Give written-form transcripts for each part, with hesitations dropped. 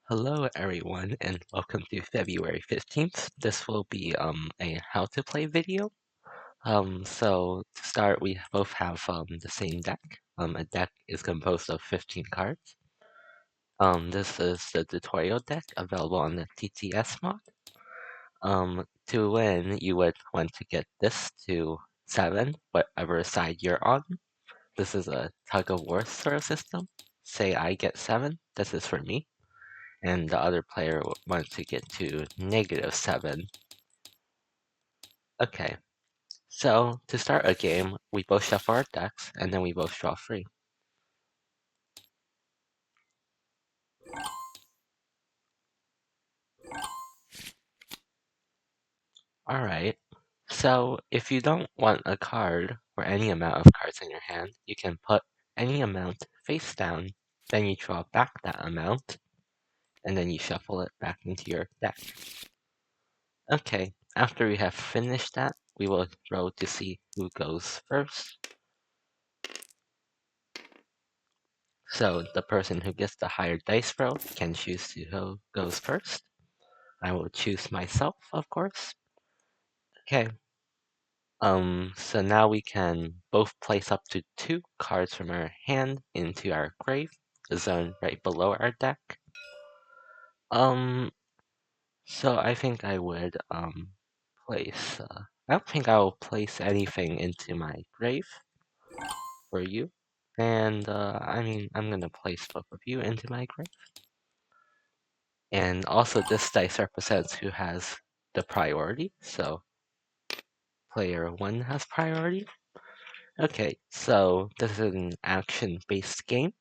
Hello everyone and welcome to February 15th. This will be a how to play video. So to start we both have the same deck. A deck is composed of 15 cards. This is the tutorial deck available on the TTS mod. To win you would want to get this to 7, whatever side you're on. This is a tug of war sort of system. Say I get 7, this is for me. And the other player wants to get to -7. Okay, so to start a game, we both shuffle our decks, and then we both draw free. Alright, so if you don't want a card, or any amount of cards in your hand, you can put any amount face down, then you draw back that amount, and then you shuffle it back into your deck. Okay, after we have finished that, we will roll to see who goes first. So the person who gets the higher dice roll can choose to who goes first. I will choose myself, of course. Okay. So now we can both place up to 2 cards from our hand into our grave, the zone right below our deck. So I think I would place. I don't think I will place anything into my grave for you. And I mean, I'm gonna place both of you into my grave. And also this dice represents who has the priority, so player 1 has priority. Okay, so this is an action-based game.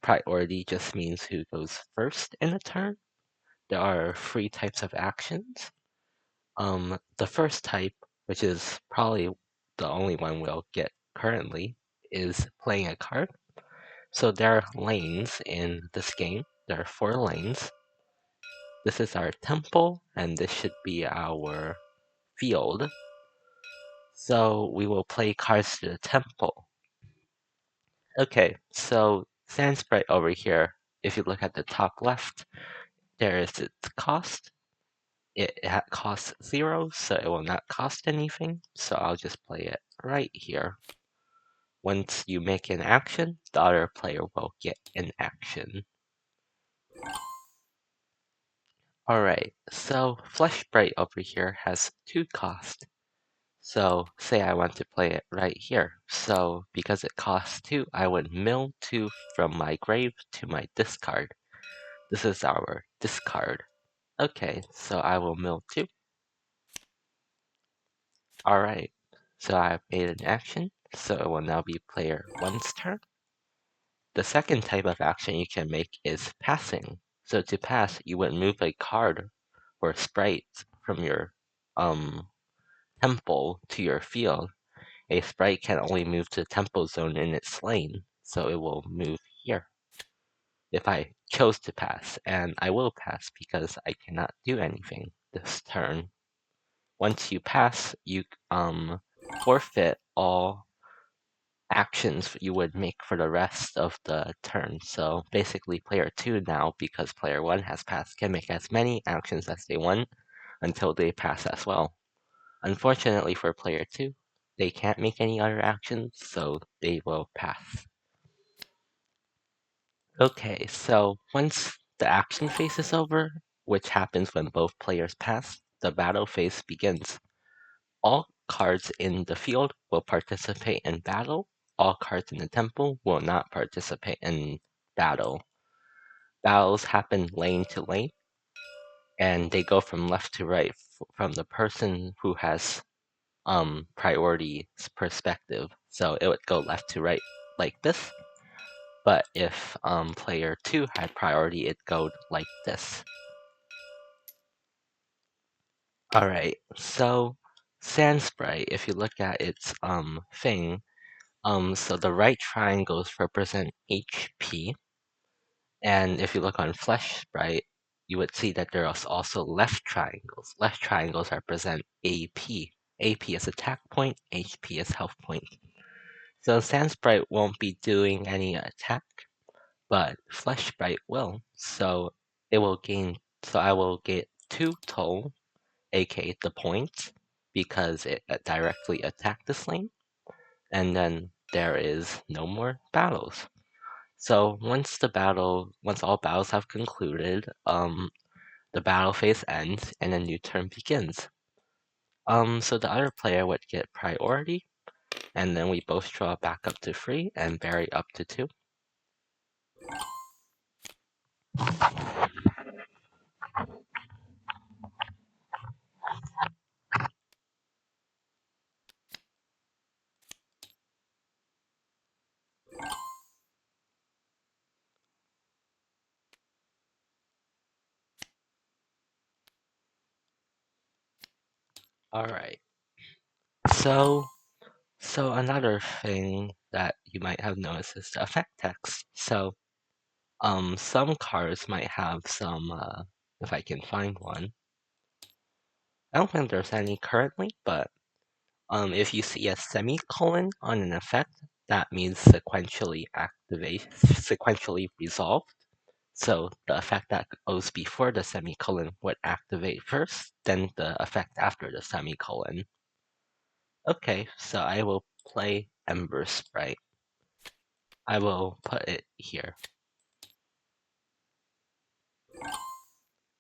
Priority just means who goes first in a turn. There are 3 types of actions. The first type, which is probably the only one we'll get currently, is playing a card. So there are lanes in this game. There are 4 lanes. This is our temple, and this should be our field. So we will play cards to the temple. Okay, so Sand Sprite over here, if you look at the top left, there is its cost. It costs 0, so it will not cost anything. So I'll just play it right here. Once you make an action, the other player will get an action. Alright, so Flesh Sprite over here has 2 cost. So say I want to play it right here. So because it costs 2, I would mill 2 from my grave to my discard. This is our discard. Okay, so I will mill 2. Alright, so I've made an action, so it will now be player 1's turn. The second type of action you can make is passing. So to pass, you would move a card or sprite from your temple to your field. A sprite can only move to the temple zone in its lane, so it will move here. If I chose to pass, and I will pass because I cannot do anything this turn. Once you pass, you forfeit all actions you would make for the rest of the turn. So basically player 2 now, because player 1 has passed, can make as many actions as they want until they pass as well. Unfortunately for player 2, they can't make any other actions, so they will pass. Okay, so once the action phase is over, which happens when both players pass, the battle phase begins. All cards in the field will participate in battle. All cards in the temple will not participate in battle. Battles happen lane to lane, and they go from left to right from the person who has priority perspective. So it would go left to right like this. But if player 2 had priority, it'd go like this. Alright, so Sand Sprite, if you look at its thing, so the right triangles represent HP, and if you look on Flesh Sprite, you would see that there are also left triangles. Left triangles represent AP. AP is attack point, HP is health point. So Sand Sprite won't be doing any attack, but Flesh Sprite will. So it will gain, so I will get 2 toll, aka the points, because it directly attacked this lane, and then there is no more battles. So once all battles have concluded, the battle phase ends and a new turn begins. So the other player would get priority, and then we both draw back up to 3 and bury up to 2. Alright, so another thing that you might have noticed is the effect text. So some cards might have some, if I can find one. I don't think there's any currently, but if you see a semicolon on an effect, that means sequentially resolved. So the effect that goes before the semicolon would activate first, then the effect after the semicolon. Okay, so I will play Ember Sprite. I will put it here.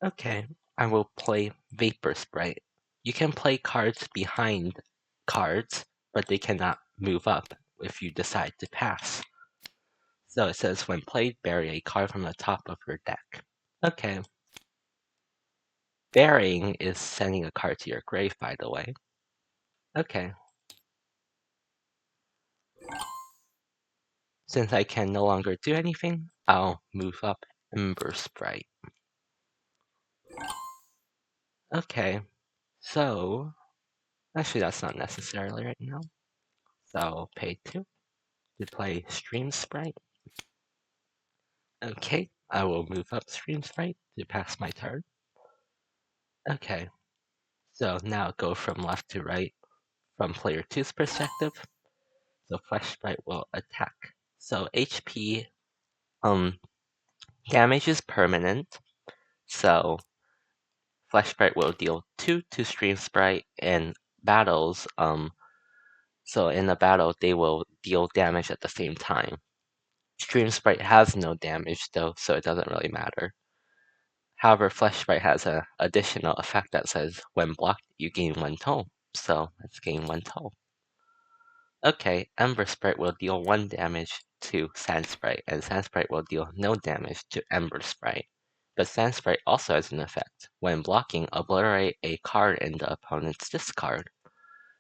Okay, I will play Vapor Sprite. You can play cards behind cards, but they cannot move up if you decide to pass. So it says when played, bury a card from the top of your deck. Okay. Burying is sending a card to your grave, by the way. Okay. Since I can no longer do anything, I'll move up Ember Sprite. Okay. So, actually that's not necessarily right now. So I'll pay 2 to play Stream Sprite. Okay, I will move up Stream Sprite to pass my turn. Okay, so now go from left to right from player 2's perspective. So Flesh Sprite will attack. So HP damage is permanent. So Flesh Sprite will deal 2 to Stream Sprite in battles. So in a battle they will deal damage at the same time. Stream Sprite has no damage though, so it doesn't really matter. However, Flesh Sprite has an additional effect that says when blocked, you gain 1 toll. So let's gain 1 toll. Okay, Ember Sprite will deal 1 damage to Sand Sprite, and Sand Sprite will deal no damage to Ember Sprite. But Sand Sprite also has an effect. When blocking, obliterate a card in the opponent's discard.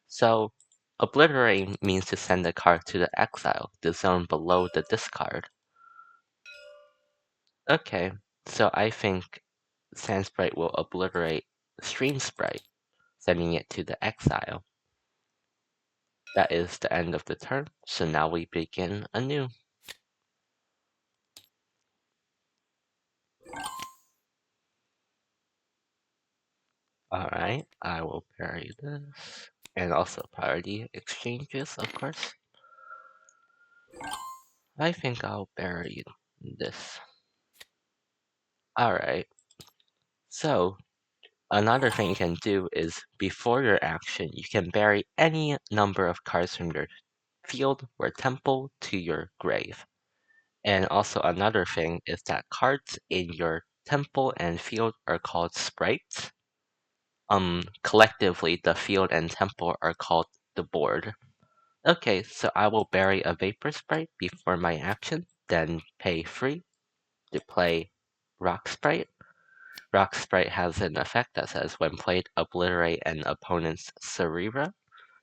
So, obliterate means to send a card to the exile, the zone below the discard. Okay, so I think Sand Sprite will obliterate Stream Sprite, sending it to the exile. That is the end of the turn, so now we begin anew. Alright, I will bury this. And also priority exchanges, of course. I think I'll bury this. Alright, so another thing you can do is before your action, you can bury any number of cards from your field or temple to your grave. And also another thing is that cards in your temple and field are called sprites. Collectively, the field and temple are called the board. Okay, so I will bury a Vapor Sprite before my action, then pay 3 to play Rock Sprite. Rock Sprite has an effect that says when played, obliterate an opponent's Cerebra.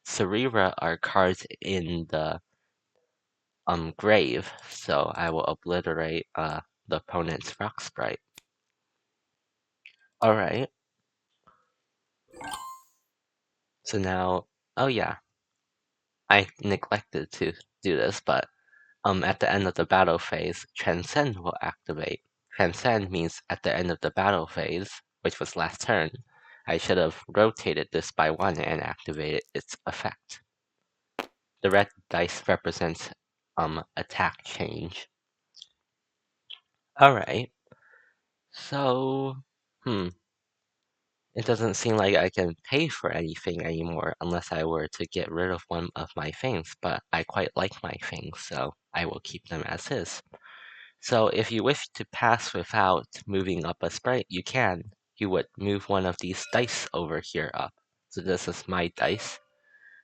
Cerebra are cards in the grave, so I will obliterate the opponent's Rock Sprite. Alright. So now, oh yeah, I neglected to do this, but at the end of the battle phase, Transcend will activate. Transcend means at the end of the battle phase, which was last turn, I should have rotated this by 1 and activated its effect. The red dice represents attack change. Alright, So, hmm, it doesn't seem like I can pay for anything anymore unless I were to get rid of one of my things, but I quite like my things, so I will keep them as is. So if you wish to pass without moving up a sprite, you can. You would move one of these dice over here up. So this is my dice.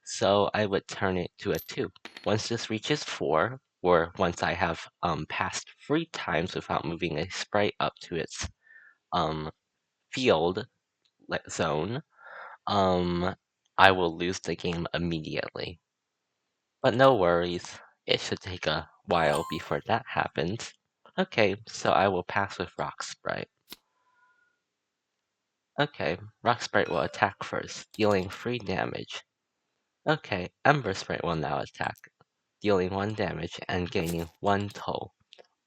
So I would turn it to a 2. Once this reaches 4, or once I have passed 3 times without moving a sprite up to its um, field zone, um, I will lose the game immediately. But no worries, it should take a while before that happens. Okay, so I will pass with Rock Sprite. Okay, Rock Sprite will attack first, dealing 3 damage. Okay, Ember Sprite will now attack, dealing 1 damage and gaining 1 toll.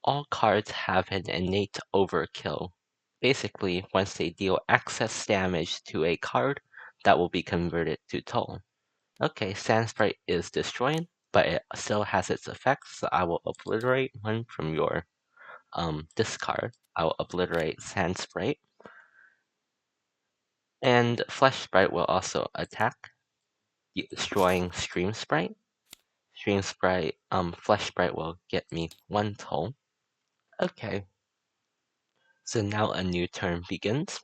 All cards have an innate overkill. Basically, once they deal excess damage to a card, that will be converted to toll. Okay, Sand Sprite is destroyed, but it still has its effects, so I will obliterate one from your discard. I will obliterate Sand Sprite. And Flesh Sprite will also attack, destroying Stream Sprite. Stream Sprite, Flesh Sprite will get me 1 toll. Okay, so now a new turn begins.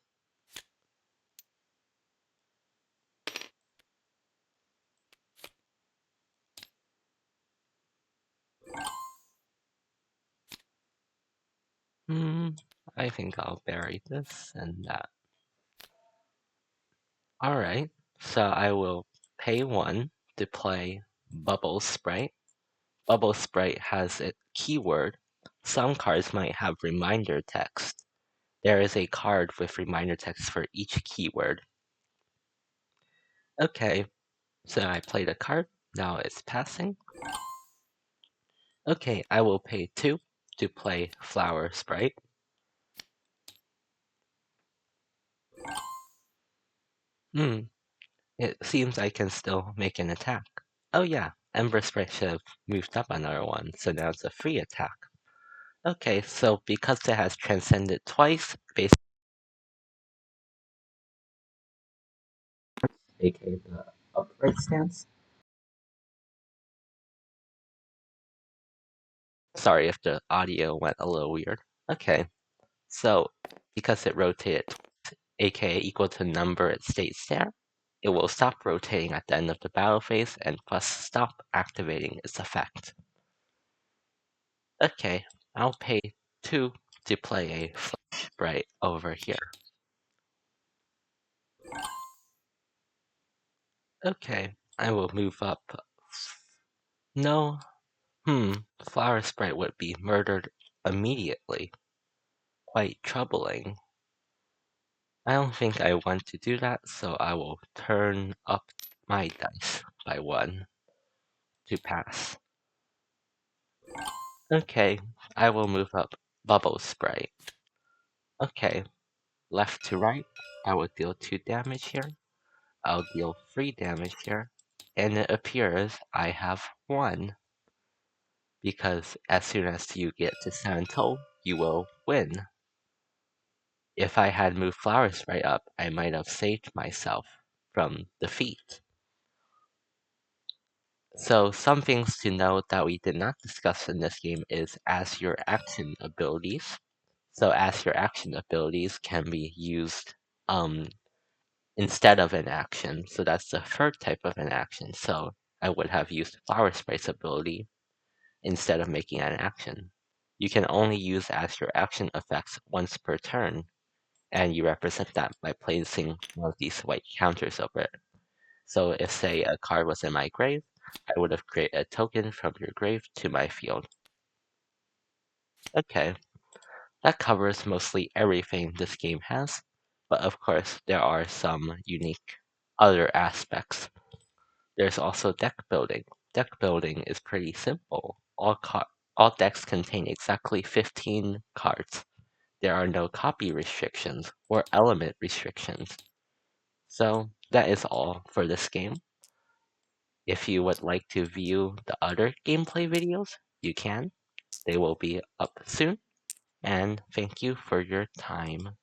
Hmm, I think I'll bury this and that. Alright, so I will pay 1 to play Bubble Sprite. Bubble Sprite has a keyword. Some cards might have reminder text. There is a card with reminder text for each keyword. Okay, so I played a card. Now it's passing. Okay, I will pay 2 to play Flower Sprite. Hmm, it seems I can still make an attack. Oh yeah, Ember Sprite should have moved up another one, so now it's a free attack. Okay, so because it has transcended twice, basically, aka the upright stance. Sorry if the audio went a little weird. Okay, so because it rotated, aka equal to the number it states there, it will stop rotating at the end of the battle phase and thus stop activating its effect. Okay, I'll pay 2 to play a Flash Sprite over here. Okay, I will move up. No, Flower Sprite would be murdered immediately. Quite troubling. I don't think I want to do that, so I will turn up my dice by 1 to pass. Okay, I will move up Bubble Sprite. Okay, left to right, I will deal 2 damage here. I'll deal 3 damage here. And it appears I have 1. Because as soon as you get to 7 toll, you will win. If I had moved Flower Sprite up, I might have saved myself from defeat. So some things to note that we did not discuss in this game is as your action abilities. So as your action abilities can be used instead of an action. So that's the third type of an action. So I would have used Flower Sprite's ability instead of making an action. You can only use as your action effects once per turn, and you represent that by placing one of these white counters over it. So if, say, a card was in my grave, I would have created a token from your grave to my field. Okay, that covers mostly everything this game has, but of course there are some unique other aspects. There's also deck building. Deck building is pretty simple. All decks contain exactly 15 cards. There are no copy restrictions or element restrictions. So that is all for this game. If you would like to view the other gameplay videos, you can. They will be up soon. and thank you for your time.